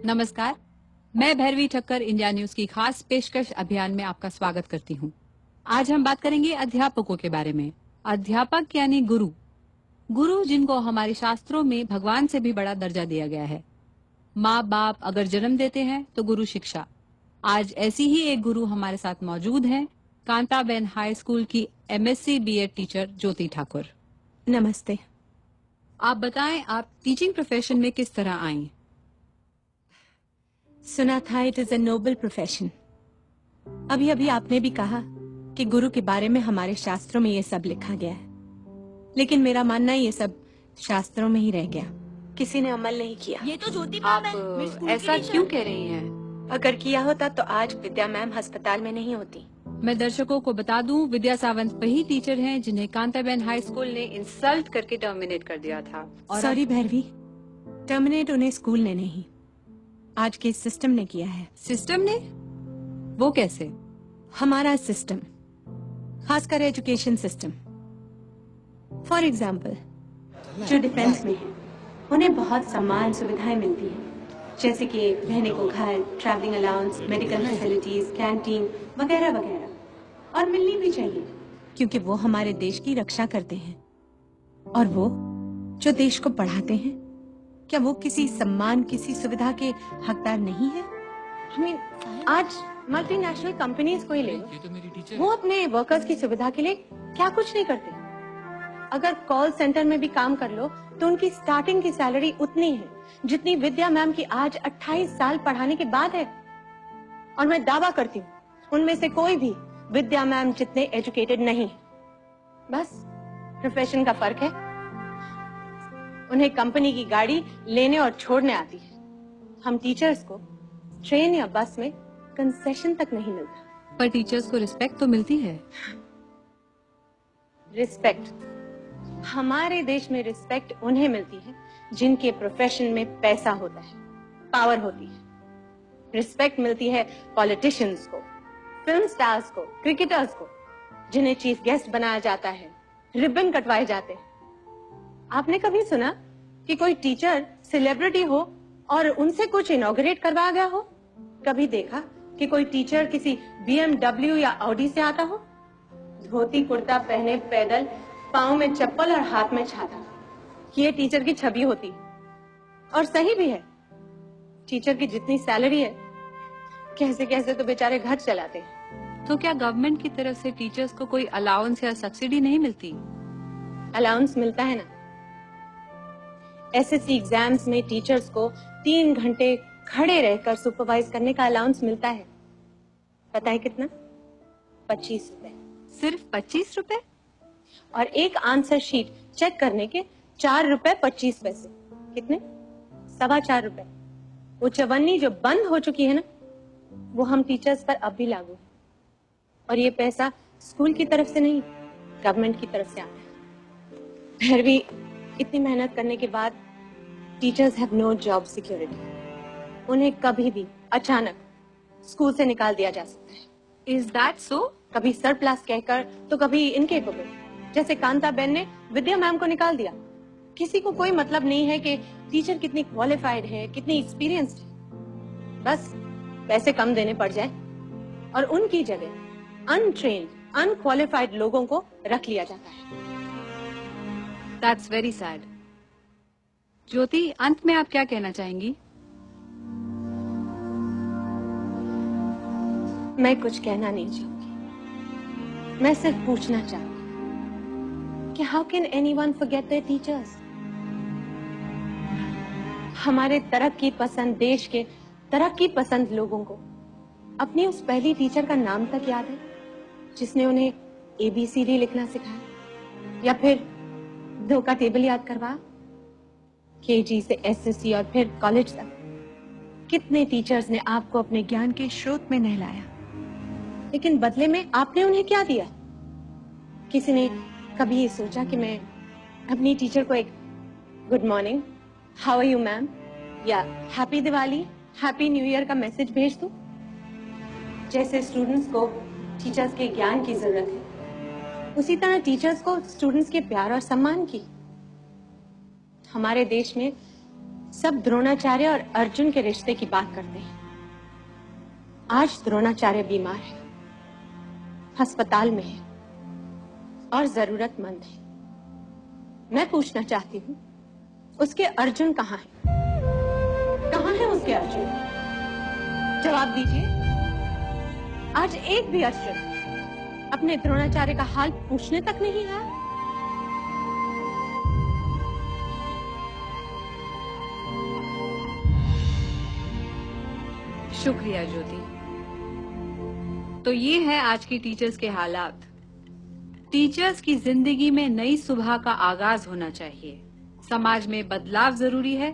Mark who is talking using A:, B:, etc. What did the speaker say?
A: नमस्कार, मैं Bhairavi Thakkar India news की खास पेशकश अभियान में आपका स्वागत करती हूँ। आज हम बात करेंगे अध्यापकों के बारे में। अध्यापक यानी गुरु। गुरु जिनको हमारे शास्त्रों में भगवान से भी बड़ा दर्जा दिया गया है। माँ बाप अगर जन्म देते हैं तो गुरु शिक्षा। आज ऐसी ही एक गुरु हमारे साथ मौजूद हैं, कांताबेन हाई स्कूल की MSc BEd टीचर ज्योति ठाकुर।
B: नमस्ते।
A: आप बताएं, आप टीचिंग प्रोफेशन में किस तरह आई?
B: सुना था it is a noble profession. अभी अभी आपने भी कहा कि गुरु के बारे में हमारे शास्त्रों में ये सब लिखा गया है, लेकिन मेरा मानना ये सब शास्त्रों में ही रह गया, किसी ने अमल नहीं किया।
C: ये तो ज्योति
A: आप
C: मैम है, मेरी स्कूल की
A: ऐसा
C: टीचर।
A: क्यों कह रही हैं?
B: अगर किया होता तो आज विद्या मैम अस्पताल में नहीं होती।
A: मैं दर्शकों को बता दूं, विद्या सावंत वही टीचर हैं जिन्हें कांताबेन हाई स्कूल ने इंसल्ट करके टर्मिनेट कर दिया था। और
B: सॉरी भैरवी, टर्मिनेट उन्हें स्कूल ने नहीं, आज के सिस्टम ने किया है।
A: सिस्टम ने? वो कैसे?
B: हमारा सिस्टम, खासकर एजुकेशन सिस्टम। फॉर एग्जाम्पल, जो डिफेंस में है उन्हें बहुत सम्मान सुविधाएं मिलती हैं, जैसे कि रहने को घर, travelling allowance, medical facilities, canteen वगैरह वगैरह, और मिलनी भी चाहिए क्योंकि वो हमारे देश की रक्षा करते हैं। और वो जो देश को पढ़ाते हैं, क्या वो किसी सम्मान, किसी सुविधा के हकदार नहीं है? आज मल्टीनेशनल कंपनीज को ही ले लो, वो अपने वर्कर्स की सुविधा के लिए क्या कुछ नहीं करते। अगर कॉल सेंटर में भी काम कर लो तो उनकी स्टार्टिंग की सैलरी उतनी है जितनी विद्या मैम की आज 28 साल पढ़ाने के बाद है। और मैं दावा करती हूँ उनमें से कोई भी विद्या मैम जितने एजुकेटेड नहीं। बस प्रोफेशन का फर्क है। उन्हें कंपनी की गाड़ी लेने और छोड़ने आती है। हम टीचर्स को ट्रेन या बस में कंसेशन तक नहीं मिलता।
A: पर टीचर्स को रिस्पेक्ट तो मिलती है।
B: रिस्पेक्ट, हमारे देश में रिस्पेक्ट उन्हें मिलती है जिनके प्रोफेशन में पैसा होता है, पावर होती है। रिस्पेक्ट मिलती है पॉलिटिशियंस को, फिल्म स्टार्स को, क्रिकेटर्स को, जिन्हें चीफ गेस्ट बनाया जाता है, रिबन कटवाए जाते हैं। आपने कभी सुना कि कोई टीचर सेलिब्रिटी हो और उनसे कुछ इनॉग्रेट करवाया गया हो? कभी देखा कि कोई टीचर किसी BMW या ऑडी से आता हो? धोती कुर्ता पहने पैदल, पाँव में चप्पल और हाथ में छाता, ये टीचर की छवि होती। और सही भी है। टीचर की जितनी सैलरी है, कैसे कैसे तो बेचारे घर चलाते हैं।
A: तो क्या गवर्नमेंट की तरफ से टीचर्स को कोई अलाउंस या सब्सिडी नहीं मिलती?
B: अलाउंस मिलता है ना। SSC एग्जाम्स में टीचर्स को 3 घंटे खड़े रहकर सुपरवाइज करने का अलाउंस मिलता है। पता है कितना? 25 रुपए।
A: सिर्फ 25 रुपए?
B: और एक आंसर शीट चेक करने के 4 रुपए 25 पैसे। कितने? 4.25 रुपए। वो चवन्नी जो बंद हो चुकी है ना, वो हम टीचर्स पर अब भी लागू है। और ये पैसा स्कूल की तरफ से नहीं, गवर्नमेंट की तरफ से आता है। भैरवी, इतनी मेहनत करने के बाद teachers have no job security. उन्हें कभी भी अचानक स्कूल से निकाल दिया जा सकता है।
A: Is that so?
B: कभी सरप्लस कहकर तो कभी इनकेपेबल, जैसे कांताबेन ने विद्या मैम को निकाल दिया। किसी को कोई मतलब नहीं है कि टीचर कितनी क्वालिफाइड है, कितनी एक्सपीरियंस्ड है। बस पैसे कम देने पड़ जाए और उनकी जगह अनट्रेन्ड, अनक्वालिफाइड लोगों को रख लिया जाता है।
A: That's very sad. ज्योति, अंत में आप क्या कहना चाहेंगी?
B: मैं कुछ कहना नहीं चाहूंगी, मैं सिर्फ पूछना चाहूंगी कि how can anyone forget there teachers? हमारे तरक्की पसंद देश के तरक्की पसंद लोगों को अपनी उस पहली टीचर का नाम तक याद है जिसने उन्हें ABCD लिखना सिखाया, या फिर 2 का टेबल याद करवा। KG से SSC और फिर कॉलेज तक कितने टीचर्स ने आपको अपने ज्ञान के स्रोत में नहलाया, लेकिन बदले में आपने उन्हें क्या दिया? किसी ने कभी ये सोचा कि मैं अपनी टीचर को एक good morning, how are you ma'am, या happy Diwali, happy new year का मैसेज भेज दूं? जैसे स्टूडेंट्स को टीचर्स के ज्ञान की जरूरत है, उसी तरह टीचर्स को स्टूडेंट्स के प्यार और सम्मान की। हमारे देश में सब द्रोणाचार्य और अर्जुन के रिश्ते की बात करते हैं। आज द्रोणाचार्य बीमार है, अस्पताल में है और जरूरतमंद है। मैं पूछना चाहती हूँ, उसके अर्जुन कहाँ है? कहाँ है उसके अर्जुन? जवाब दीजिए। आज एक भी अर्जुन अपने द्रोणाचार्य का हाल पूछने तक नहीं आया।
A: शुक्रिया ज्योति। तो ये है आज की टीचर्स के हालात। टीचर्स की जिंदगी में नई सुबह का आगाज होना चाहिए। समाज में बदलाव जरूरी है,